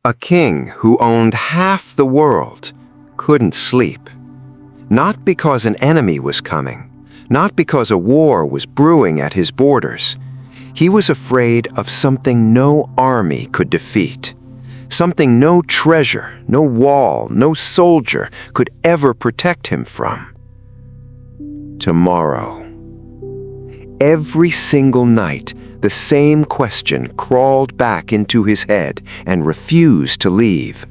A king who owned half the world couldn't sleep. Not because an enemy was coming, not because a war was brewing at his borders. He was afraid of something no army could defeat, something no treasure, no wall, no soldier could ever protect him from. Tomorrow. Every single night, the same question crawled back into his head and refused to leave.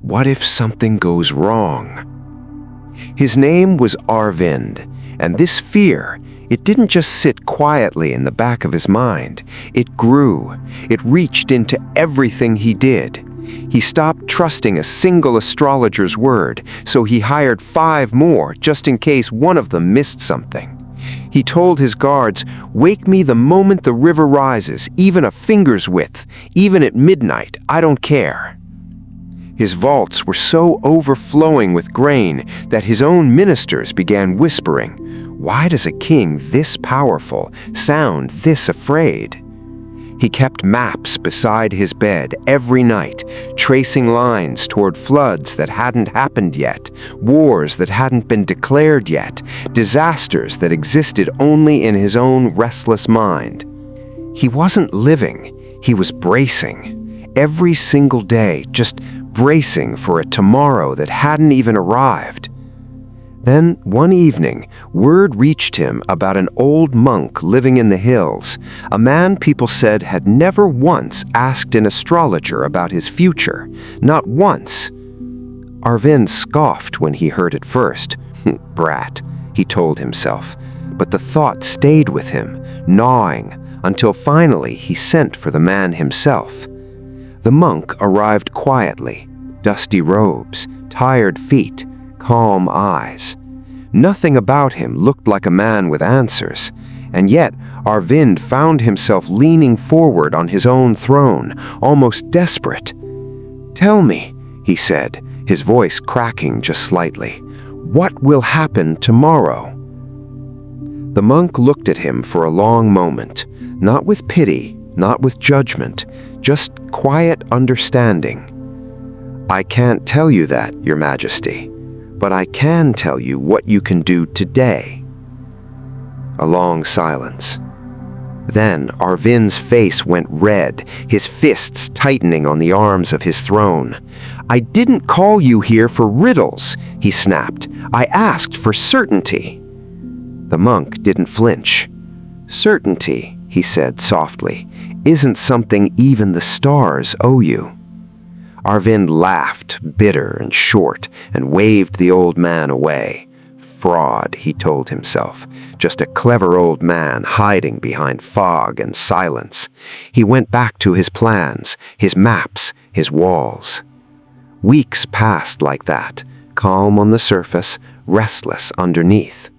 What if something goes wrong? His name was Arvind, and this fear, it didn't just sit quietly in the back of his mind. It grew. It reached into everything he did. He stopped trusting a single astrologer's word, so he hired 5 more just in case one of them missed something. He told his guards, "Wake me the moment the river rises, even a finger's width, even at midnight, I don't care." His vaults were so overflowing with grain that his own ministers began whispering, "Why does a king this powerful sound this afraid?" He kept maps beside his bed every night, tracing lines toward floods that hadn't happened yet, wars that hadn't been declared yet, disasters that existed only in his own restless mind. He wasn't living, he was bracing. Every single day, just bracing for a tomorrow that hadn't even arrived. Then, one evening, word reached him about an old monk living in the hills, a man people said had never once asked an astrologer about his future, not once. Arvind scoffed when he heard it first. Brat, he told himself, but the thought stayed with him, gnawing, until finally he sent for the man himself. The monk arrived quietly, dusty robes, tired feet, calm eyes. Nothing about him looked like a man with answers, and yet Arvind found himself leaning forward on his own throne, almost desperate. "Tell me," he said, his voice cracking just slightly, "what will happen tomorrow?" The monk looked at him for a long moment, not with pity, not with judgment, just quiet understanding. "I can't tell you that, Your Majesty, but I can tell you what you can do today." A long silence. Then Arvind's face went red, his fists tightening on the arms of his throne. "I didn't call you here for riddles," he snapped. "I asked for certainty." The monk didn't flinch. "Certainty," he said softly, "isn't something even the stars owe you." Arvind laughed, bitter and short, and waved the old man away. Fraud, he told himself, just a clever old man hiding behind fog and silence. He went back to his plans, his maps, his walls. Weeks passed like that, calm on the surface, restless underneath.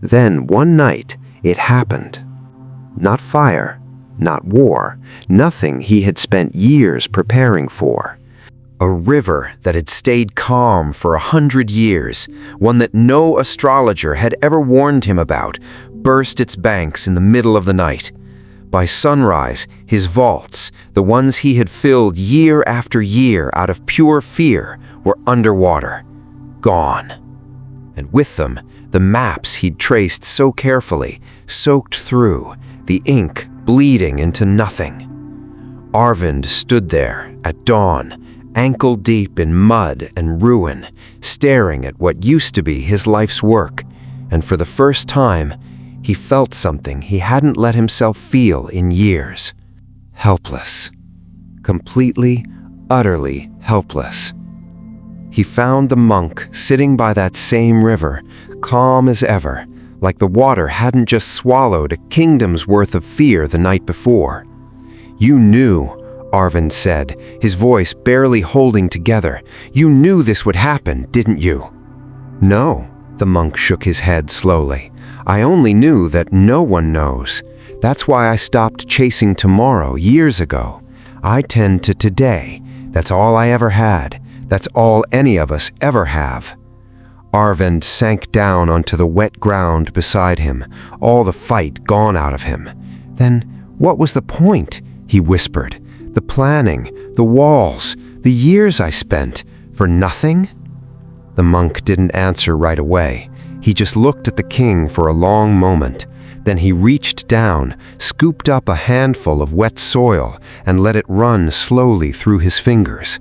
Then one night, it happened. Not fire, not war, nothing he had spent years preparing for. A river that had stayed calm for 100 years, one that no astrologer had ever warned him about, burst its banks in the middle of the night. By sunrise, his vaults, the ones he had filled year after year out of pure fear, were underwater, gone. And with them, the maps he'd traced so carefully, soaked through, the ink bleeding into nothing. Arvind stood there at dawn, ankle-deep in mud and ruin, staring at what used to be his life's work, and for the first time, he felt something he hadn't let himself feel in years. Helpless. Completely, utterly helpless. He found the monk sitting by that same river, calm as ever, like the water hadn't just swallowed a kingdom's worth of fear the night before. "You knew," Arvind said, his voice barely holding together. "You knew this would happen, didn't you?" "No," the monk shook his head slowly. "I only knew that no one knows. That's why I stopped chasing tomorrow years ago. I tend to today. That's all I ever had. That's all any of us ever have." Arvind sank down onto the wet ground beside him, all the fight gone out of him. "Then what was the point?" he whispered. The planning, the walls, the years I spent, for nothing? The monk didn't answer right away. He just looked at the king for a long moment. Then he reached down, scooped up a handful of wet soil, and let it run slowly through his fingers.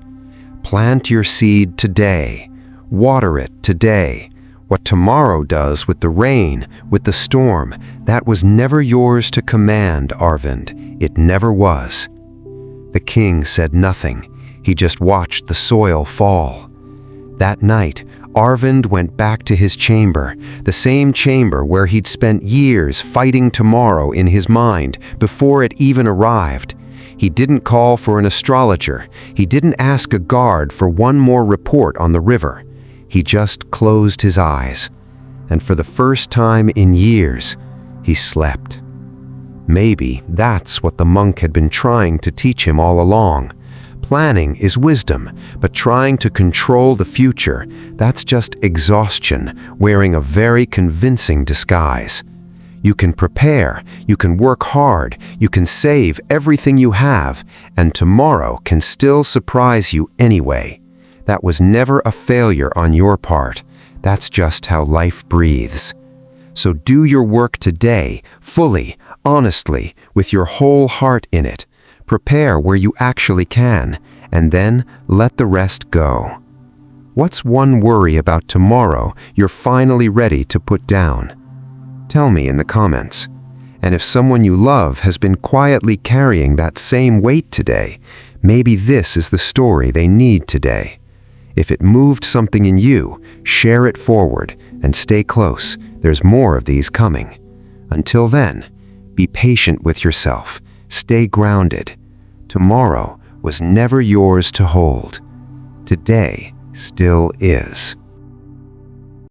Plant your seed today. Water it today. What tomorrow does with the rain, with the storm, that was never yours to command, Arvind. It never was. The king said nothing. He just watched the soil fall. That night, Arvind went back to his chamber, the same chamber where he'd spent years fighting tomorrow in his mind before it even arrived. He didn't call for an astrologer. He didn't ask a guard for one more report on the river. He just closed his eyes. And for the first time in years, he slept. Maybe that's what the monk had been trying to teach him all along. Planning is wisdom, but trying to control the future, that's just exhaustion wearing a very convincing disguise. You can prepare, you can work hard, you can save everything you have, and tomorrow can still surprise you anyway. That was never a failure on your part. That's just how life breathes. So do your work today, fully, honestly, with your whole heart in it. Prepare where you actually can, and then let the rest go. What's one worry about tomorrow you're finally ready to put down? Tell me in the comments. And if someone you love has been quietly carrying that same weight today, maybe this is the story they need today. If it moved something in you, share it forward and stay close. There's more of these coming. Until then, be patient with yourself. Stay grounded. Tomorrow was never yours to hold. Today still is.